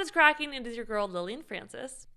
What is cracking? It is your girl Lillian Francis.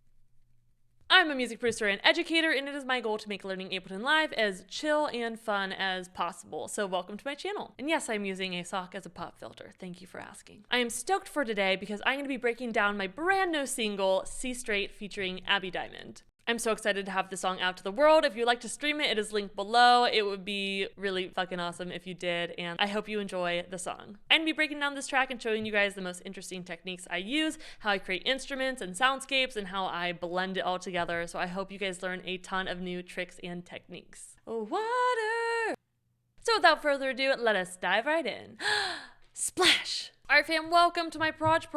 I'm a music producer and educator, and it is my goal to make learning Ableton Live as chill and fun as possible. So welcome to my channel. And yes, I'm using a sock as a pop filter. Thank you for asking. I am stoked for today because I'm going to be breaking down my brand new single, C Straight, featuring Abby Diamond. I'm so excited to have this song out to the world. If you'd like to stream it, it is linked below. It would be really fucking awesome if you did, and I hope you enjoy the song. I'm gonna be breaking down this track and showing you guys the most interesting techniques I use, how I create instruments and soundscapes, and how I blend it all together. So I hope you guys learn a ton of new tricks and techniques. Water! So without further ado, let us dive right in. Splash! Alright fam, welcome to my Proj.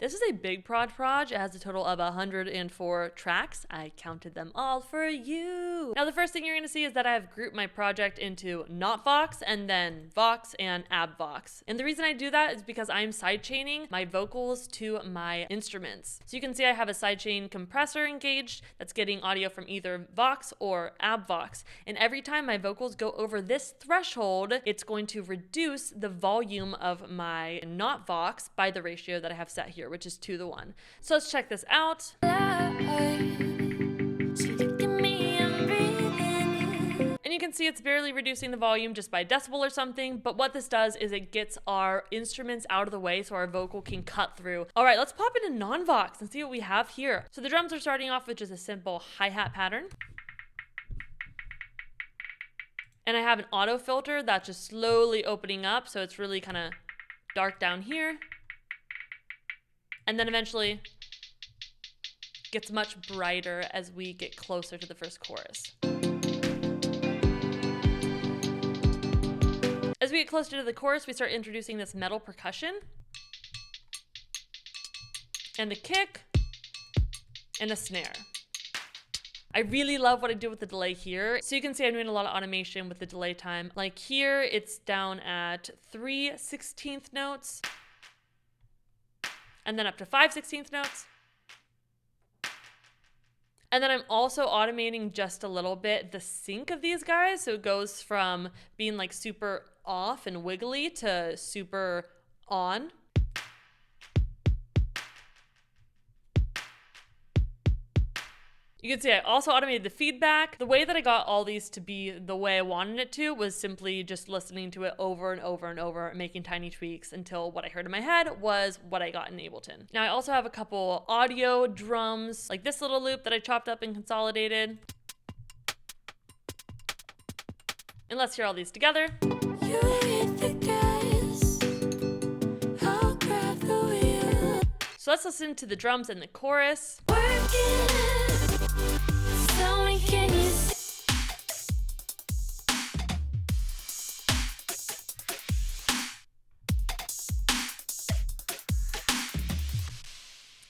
This is a big Proj. It has a total of 104 tracks. I counted them all for you. Now the first thing you're going to see is that I have grouped my project into not Vox and then Vox and Ab Vox. And the reason I do that is because I'm sidechaining my vocals to my instruments. So you can see I have a sidechain compressor engaged that's getting audio from either Vox or Ab Vox. And every time my vocals go over this threshold, it's going to reduce the volume of my not Vox by the ratio that I have set here, which is 2:1. So let's check this out. And you can see it's barely reducing the volume just by decibel or something, but what this does is it gets our instruments out of the way so our vocal can cut through. All right, let's pop into non-Vox and see what we have here. So the drums are starting off with just a simple hi-hat pattern. And I have an auto filter that's just slowly opening up, so it's really kind of dark down here, and then eventually gets much brighter as we get closer to the first chorus. As we get closer to the chorus, we start introducing this metal percussion and the kick and a snare. I really love what I do with the delay here. So you can see I'm doing a lot of automation with the delay time. Like here, it's down at 3/16 notes, and then up to 5/16 notes. And then I'm also automating just a little bit the sync of these guys. So it goes from being like super off and wiggly to super on. You can see I also automated the feedback. The way that I got all these to be the way I wanted it to was simply just listening to it over and over and over, making tiny tweaks until what I heard in my head was what I got in Ableton. Now I also have a couple audio drums, like this little loop that I chopped up and consolidated. And let's hear all these together. So let's listen to the drums and the chorus.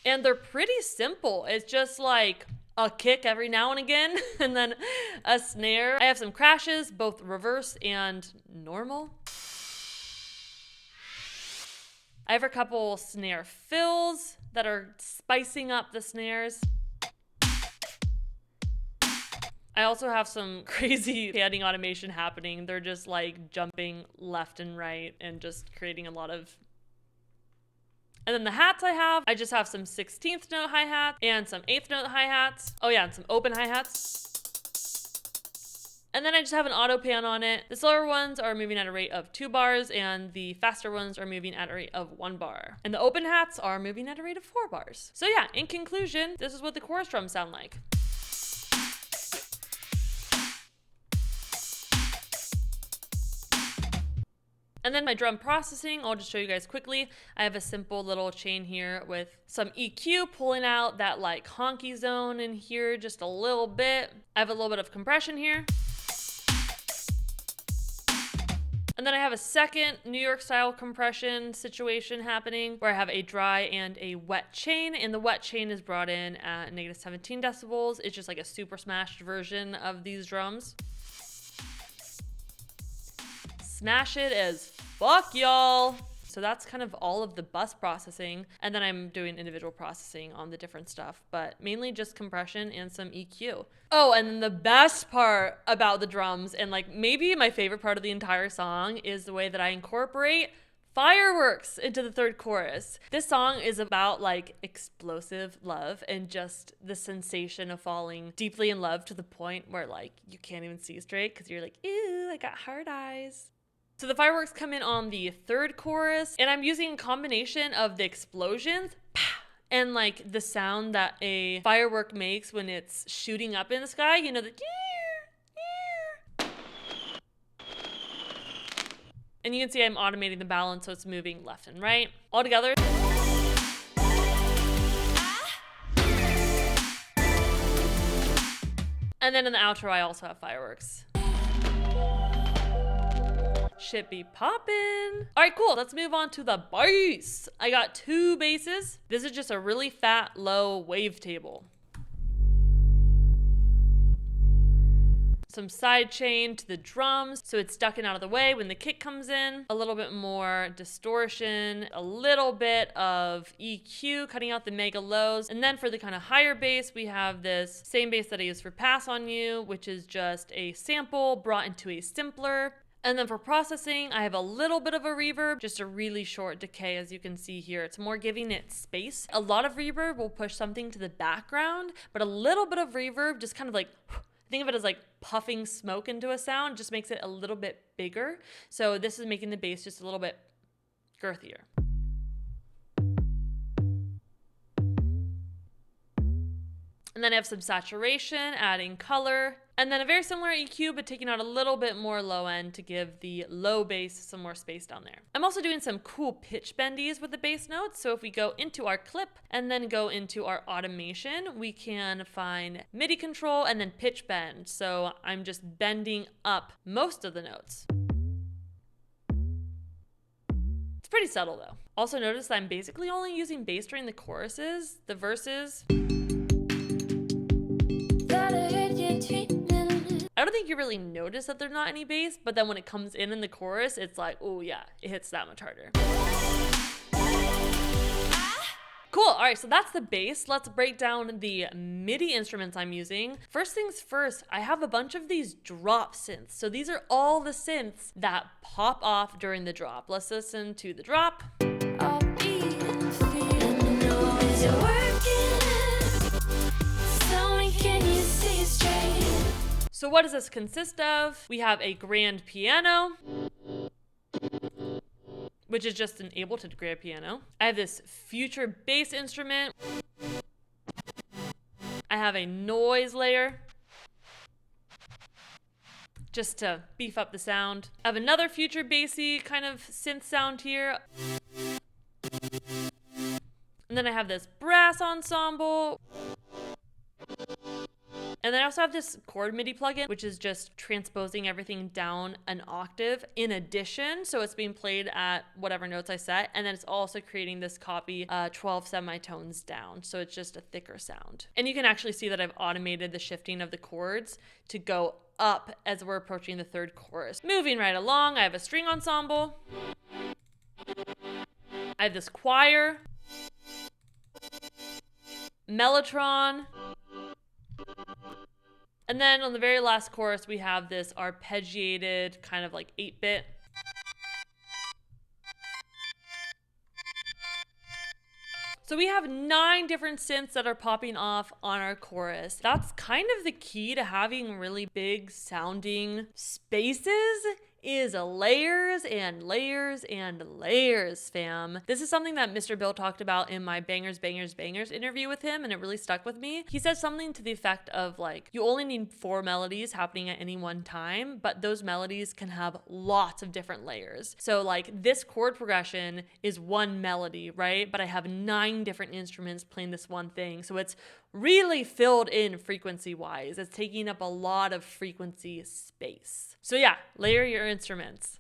And they're pretty simple. It's just like a kick every now and again, and then a snare. I have some crashes, both reverse and normal. I have a couple snare fills that are spicing up the snares. I also have some crazy panning automation happening. They're just like jumping left and right and just creating a lot of... And then the hats I just have some 16th note hi-hats and some 8th note hi-hats. Oh yeah, and some open hi-hats. And then I just have an auto pan on it. The slower ones are moving at a rate of 2 bars and the faster ones are moving at a rate of 1 bar. And the open hats are moving at a rate of 4 bars. So yeah, in conclusion, this is what the chorus drums sound like. And then my drum processing, I'll just show you guys quickly. I have a simple little chain here with some EQ pulling out that like honky zone in here just a little bit. I have a little bit of compression here. And then I have a second New York style compression situation happening where I have a dry and a wet chain, and the wet chain is brought in at -17 decibels. It's just like a super smashed version of these drums. Smash it as fuck, y'all. So that's kind of all of the bus processing. And then I'm doing individual processing on the different stuff, but mainly just compression and some EQ. Oh, and then the best part about the drums, and like maybe my favorite part of the entire song, is the way that I incorporate fireworks into the third chorus. This song is about like explosive love and just the sensation of falling deeply in love to the point where like you can't even see straight because you're like, ew, I got hard eyes. So the fireworks come in on the third chorus, and I'm using a combination of the explosions and like the sound that a firework makes when it's shooting up in the sky, you know, the and you can see I'm automating the balance so it's moving left and right. All together. And then in the outro, I also have fireworks. Shit be poppin'. All right, cool. Let's move on to the bass. I got 2 basses. This is just a really fat, low wavetable. Some side chain to the drums so it's ducking out of the way when the kick comes in. A little bit more distortion, a little bit of EQ, cutting out the mega lows. And then for the kind of higher bass, we have this same bass that I use for Pass On You, which is just a sample brought into a simpler. And then for processing, I have a little bit of a reverb, just a really short decay, as you can see here. It's more giving it space. A lot of reverb will push something to the background, but a little bit of reverb just kind of like, think of it as like puffing smoke into a sound, just makes it a little bit bigger. So this is making the bass just a little bit girthier. And then I have some saturation, adding color. And then a very similar EQ, but taking out a little bit more low end to give the low bass some more space down there. I'm also doing some cool pitch bendies with the bass notes. So if we go into our clip and then go into our automation, we can find MIDI control and then pitch bend. So I'm just bending up most of the notes. It's pretty subtle though. Also notice that I'm basically only using bass during the choruses. The verses, I don't think you really notice that there's not any bass, but then when it comes in the chorus, it's like, oh yeah, it hits that much harder. Cool, all right, so that's the bass. Let's break down the MIDI instruments I'm using. First things first, I have a bunch of these drop synths. So these are all the synths that pop off during the drop. Let's listen to the drop. So what does this consist of? We have a grand piano, which is just an Ableton grand piano. I have this future bass instrument. I have a noise layer, just to beef up the sound. I have another future bassy kind of synth sound here. And then I have this brass ensemble. And then I also have this chord MIDI plugin, which is just transposing everything down an octave in addition. So it's being played at whatever notes I set. And then it's also creating this copy 12 semitones down. So it's just a thicker sound. And you can actually see that I've automated the shifting of the chords to go up as we're approaching the third chorus. Moving right along, I have a string ensemble. I have this choir, mellotron. And then on the very last chorus, we have this arpeggiated kind of like 8-bit. So we have 9 different synths that are popping off on our chorus. That's kind of the key to having really big sounding spaces, is layers and layers and layers, fam. This is something that Mr. Bill talked about in my Bangers, Bangers, Bangers interview with him, and it really stuck with me. He said something to the effect of like, you only need 4 melodies happening at any one time, but those melodies can have lots of different layers. So like this chord progression is one melody, right? But I have 9 different instruments playing this one thing. So it's really filled in frequency wise. It's taking up a lot of frequency space. So yeah, layer your instruments.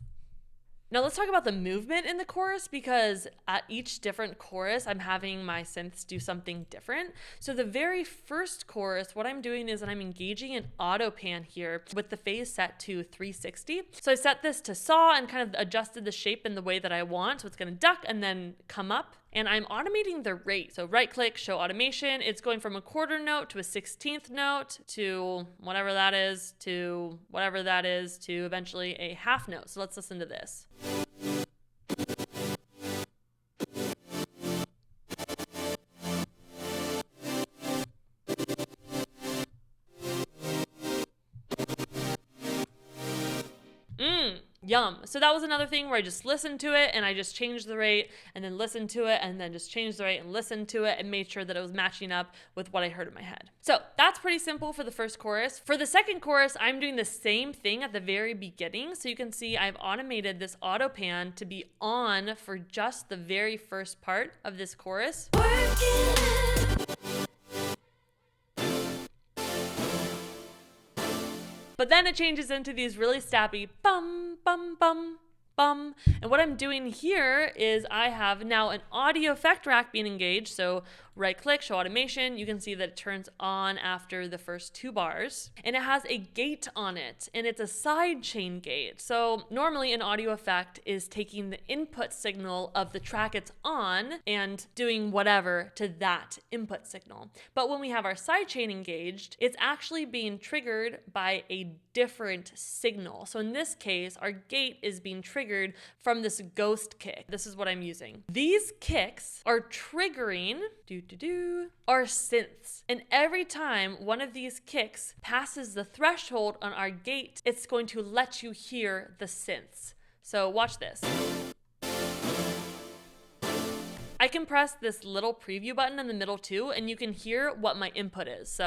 Now let's talk about the movement in the chorus, because at each different chorus, I'm having my synths do something different. So the very first chorus, what I'm doing is that I'm engaging an auto pan here with the phase set to 360. So I set this to saw and kind of adjusted the shape in the way that I want. So it's gonna duck and then come up. And I'm automating the rate. So right click, show automation. It's going from a quarter note to a 16th note to whatever that is, to whatever that is, to eventually a half note. So let's listen to this. Yum. So that was another thing where I just listened to it and I just changed the rate and then listened to it and then just changed the rate and listened to it and made sure that it was matching up with what I heard in my head. So that's pretty simple for the first chorus. For the second chorus, I'm doing the same thing at the very beginning. So you can see I've automated this auto pan to be on for just the very first part of this chorus. But then it changes into these really stabby bum, bum, bum, bum. And what I'm doing here is I have now an audio effect rack being engaged. So right click, show automation. You can see that it turns on after the first 2 bars. And it has a gate on it, and it's a side chain gate. So normally an audio effect is taking the input signal of the track it's on and doing whatever to that input signal. But when we have our side chain engaged, it's actually being triggered by a different signal. So in this case, our gate is being triggered from this ghost kick. This is what I'm using. These kicks are triggering are synths. And every time one of these kicks passes the threshold on our gate, it's going to let you hear the synths. So watch this. I can press this little preview button in the middle too, and you can hear what my input is.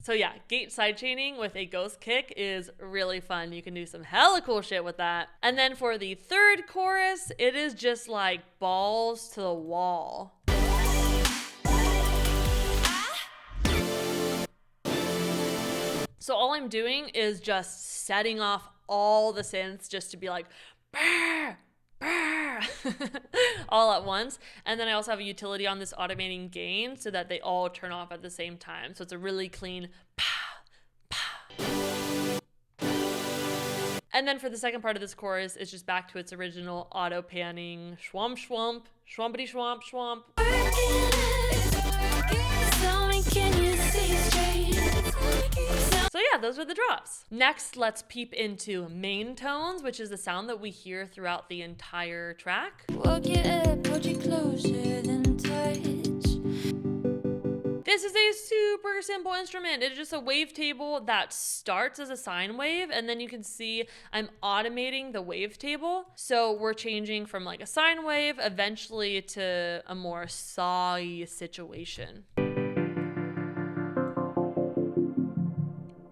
So yeah, gate sidechaining with a ghost kick is really fun. You can do some hella cool shit with that. And then for the third chorus, it is just like balls to the wall. So all I'm doing is just setting off all the synths just to be like, brr, brr, all at once. And then I also have a utility on this automating gain so that they all turn off at the same time. So it's a really clean pow, pow. And then for the second part of this chorus, it's just back to its original auto panning, schwamp, schwamp, schwampity, schwamp, schwamp. So yeah, those are the drops. Next, let's peep into main tones, which is the sound that we hear throughout the entire track. Walk it up, hold you closer than touch. This is a super simple instrument. It's just a wavetable that starts as a sine wave, and then you can see I'm automating the wavetable. So we're changing from like a sine wave eventually to a more saw-y situation.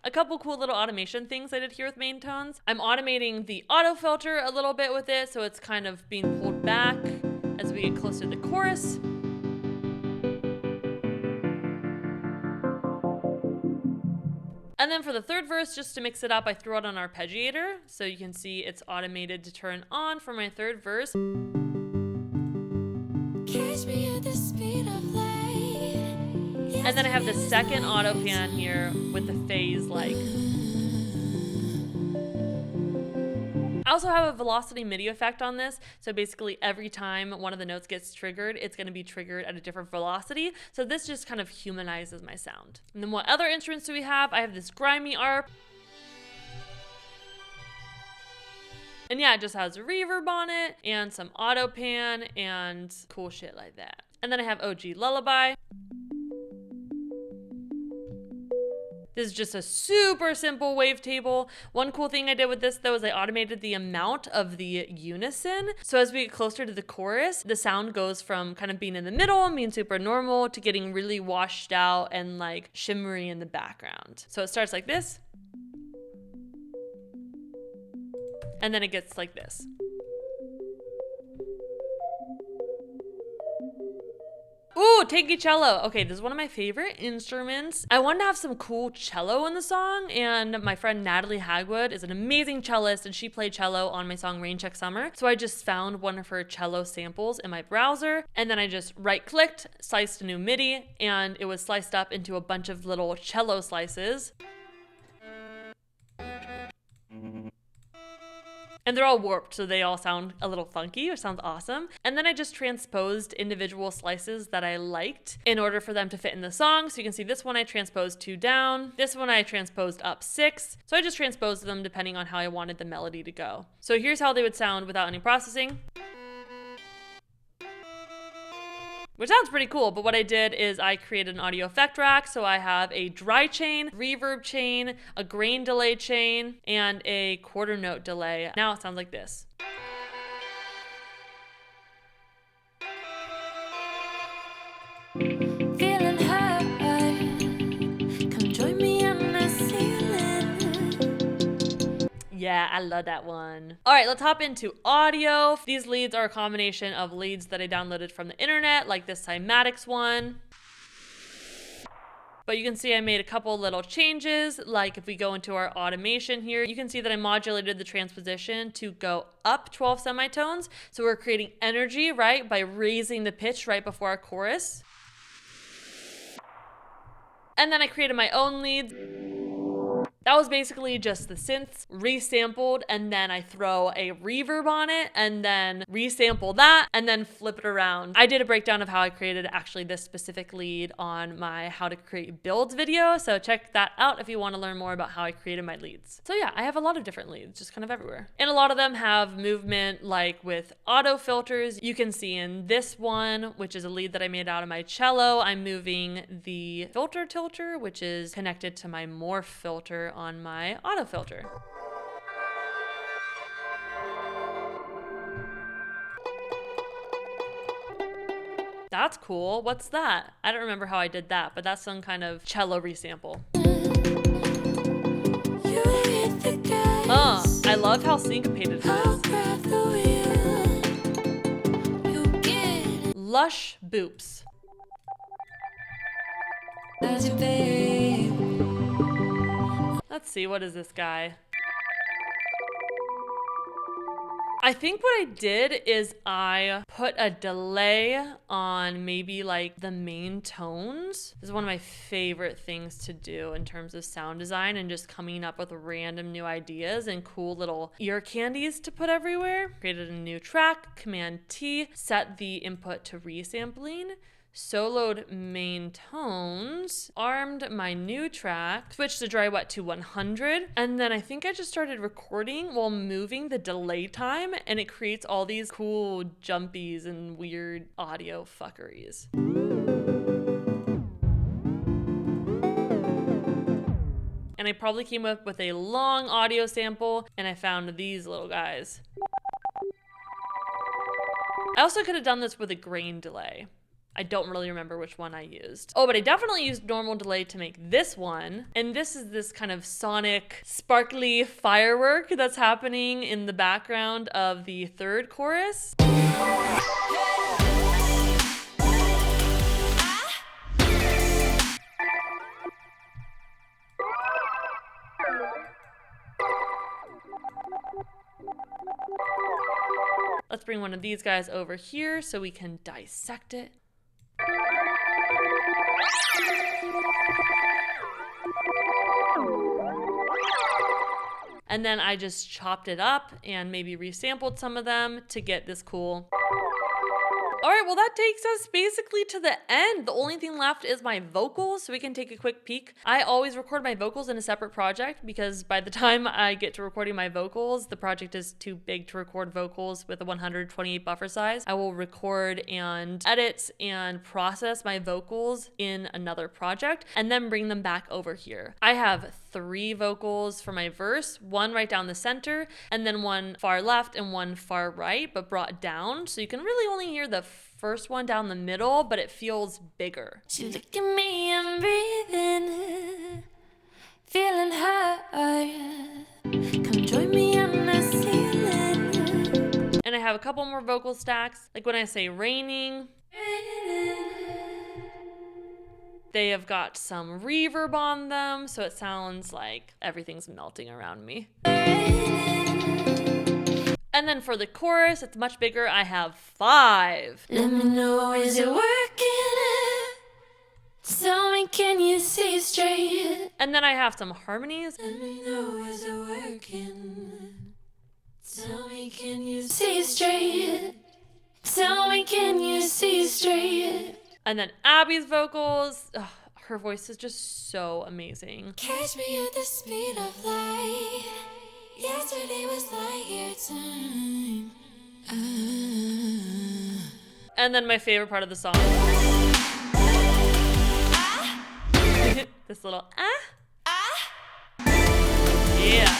A couple cool little automation things I did here with main tones. I'm automating the auto filter a little bit with it, so it's kind of being pulled back as we get closer to the chorus. And then for the third verse, just to mix it up, I threw out an arpeggiator, so you can see it's automated to turn on for my third verse. Catch me at the speed of light. And then I have the second auto pan here with the phase like. I also have a velocity MIDI effect on this. So basically every time one of the notes gets triggered, it's going to be triggered at a different velocity. So this just kind of humanizes my sound. And then what other instruments do we have? I have this grimy arp. And yeah, it just has a reverb on it and some auto pan and cool shit like that. And then I have OG Lullaby. This is just a super simple wavetable. One cool thing I did with this though is I automated the amount of the unison. So as we get closer to the chorus, the sound goes from kind of being in the middle and being super normal to getting really washed out and like shimmery in the background. So it starts like this. And then it gets like this. Ooh, tanky cello. Okay, this is one of my favorite instruments. I wanted to have some cool cello in the song, and my friend Natalie Hagwood is an amazing cellist, and she played cello on my song Rain Check Summer. So I just found one of her cello samples in my browser, and then I just right-clicked, sliced a new MIDI, and it was sliced up into a bunch of little cello slices. And they're all warped, so they all sound a little funky, which sounds awesome. And then I just transposed individual slices that I liked in order for them to fit in the song. So you can see this one I transposed 2 down. This one I transposed up 6. So I just transposed them depending on how I wanted the melody to go. So here's how they would sound without any processing. which sounds pretty cool. But what I did is I created an audio effect rack. So I have a dry chain, reverb chain, a grain delay chain, and a quarter note delay. Now it sounds like this. Feeling high, come join me on the ceiling. Yeah, I love that one. All right, let's hop into audio. These leads are a combination of leads that I downloaded from the internet, like this Cymatics one. But you can see I made a couple little changes. Like if we go into our automation here, you can see that I modulated the transposition to go up 12 semitones. So we're creating energy, right, by raising the pitch right before our chorus. And then I created my own leads. That was basically just the synths resampled, and then I throw a reverb on it and then resample that and then flip it around. I did a breakdown of how I created actually this specific lead on my how to create builds video, so check that out if you want to learn more about how I created my leads. So yeah, I have a lot of different leads, just kind of everywhere. And a lot of them have movement, like with auto filters. You can see in this one, which is a lead that I made out of my cello, I'm moving the filter tilter, which is connected to my morph filter on my auto filter. That's cool. What's that? I don't remember how I did that, but that's some kind of cello resample. I love how syncopated it is. Lush boops. Let's see, what is this guy? I think what I did is I put a delay on maybe like the main tones. This is one of my favorite things to do in terms of sound design and just coming up with random new ideas and cool little ear candies to put everywhere. Created a new track, Command T, set the input to resampling, soloed main tones, armed my new track, switched the dry wet to 100, and then I think I just started recording while moving the delay time, and it creates all these cool jumpies and weird audio fuckeries. And I probably came up with a long audio sample, and I found these little guys. I also could have done this with a grain delay. I don't really remember which one I used. Oh, but I definitely used normal delay to make this one. And this is this kind of sonic, sparkly firework that's happening in the background of the third chorus. Let's bring one of these guys over here so we can dissect it. And then I just chopped it up and maybe resampled some of them to get this cool. All right, well, that takes us basically to the end. The only thing left is my vocals, so we can take a quick peek. I always record my vocals in a separate project because by the time I get to recording my vocals, the project is too big to record vocals with a 128 buffer size. I will record and edit and process my vocals in another project and then bring them back over here. I have 3 vocals for my verse, one right down the center, and then one far left and one far right, but brought down. So you can really only hear the first one down the middle, but it feels bigger. She look at me, I'm breathing, feeling high. Come join me on the ceiling. And I have a couple more vocal stacks. Like when I say raining, they have got some reverb on them, so it sounds like everything's melting around me. And then for the chorus, it's much bigger. I have 5. Let me know, is it working? Tell me, can you see straight? And then I have some harmonies. Let me know, is it working? Tell me, can you see straight? Tell me, can you see straight? And then Abby's vocals. Ugh, her voice is just so amazing. Catch me at the speed of light. Yesterday was like your time. And then my favorite part of the song. This little yeah.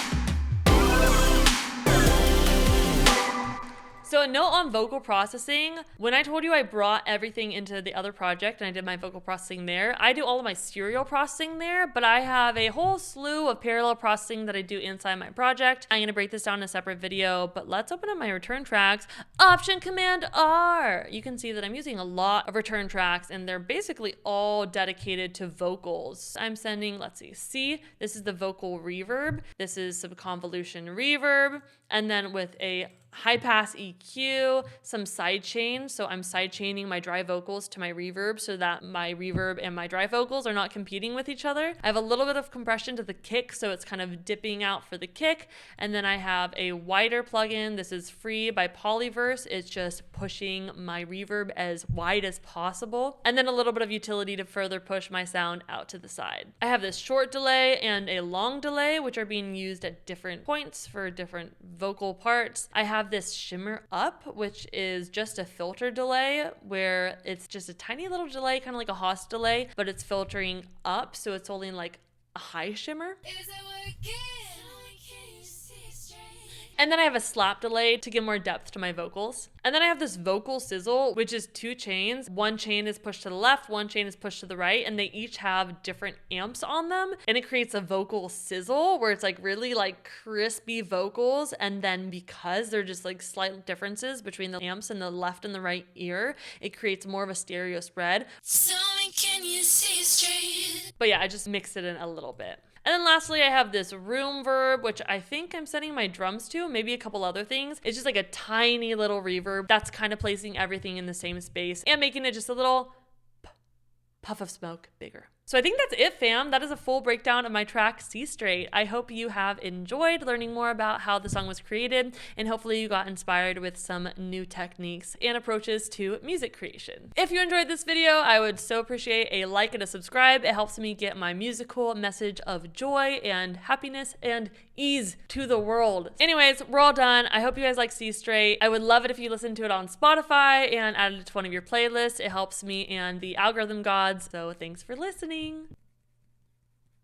So a note on vocal processing, when I told you I brought everything into the other project and I did my vocal processing there, I do all of my serial processing there, but I have a whole slew of parallel processing that I do inside my project. I'm gonna break this down in a separate video, but let's open up my return tracks. Option Command R. You can see that I'm using a lot of return tracks and they're basically all dedicated to vocals. I'm sending, let's see, this is the vocal reverb. This is some convolution reverb. And then with a high pass EQ, some side chain. So I'm side chaining my dry vocals to my reverb so that my reverb and my dry vocals are not competing with each other. I have a little bit of compression to the kick, so it's kind of dipping out for the kick. And then I have a wider plugin. This is free by Polyverse. It's just pushing my reverb as wide as possible. And then a little bit of utility to further push my sound out to the side. I have this short delay and a long delay, which are being used at different points for different vocal parts. I have this shimmer up, which is just a filter delay where it's just a tiny little delay, kind of like a Haas delay, but it's filtering up, so it's holding like a high shimmer. And then I have a slap delay to give more depth to my vocals. And then I have this vocal sizzle, which is 2 chains. One chain is pushed to the left, one chain is pushed to the right, and they each have different amps on them. And it creates a vocal sizzle where it's like really like crispy vocals. And then because they're just like slight differences between the amps in the left and the right ear, it creates more of a stereo spread. Can you see straight? But yeah, I just mixed it in a little bit. And then lastly, I have this room verb, which I think I'm setting my drums to, maybe a couple other things. It's just like a tiny little reverb that's kind of placing everything in the same space and making it just a little puff of smoke bigger. So I think that's it, fam. That is a full breakdown of my track C Straight. I hope you have enjoyed learning more about how the song was created, and hopefully you got inspired with some new techniques and approaches to music creation. If you enjoyed this video, I would so appreciate a like and a subscribe. It helps me get my musical message of joy and happiness and ease to the world. Anyways, we're all done. I hope you guys like C Straight. I would love it if you listened to it on Spotify and added it to one of your playlists. It helps me and the algorithm gods. So thanks for listening.